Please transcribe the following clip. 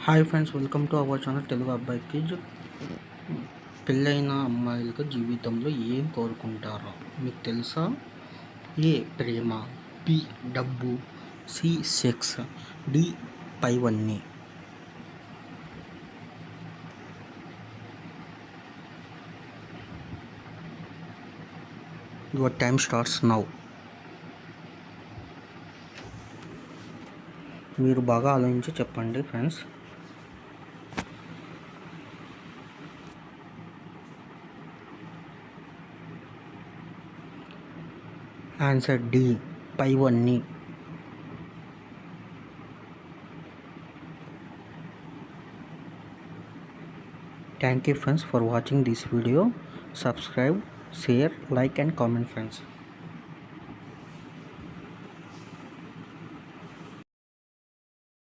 Hi friends, welcome to our channel Telugu అబ్బాయి kids. పెళ్ళైన అమ్మాయిలకు జీవితంలో ఏం కోరుకుంటారో మీకు తెలుసా? ఏ ప్రేమ, బి డబ్బు, సి సెక్స్, డి పైవన్నీ. Your time starts now. మీరు బాగా ఆలోచించి చెప్పండి ఫ్రెండ్స్. ఆన్సర్ డి, పైవన్నీ. Thank you friends for watching this video. Subscribe, share, like and comment friends.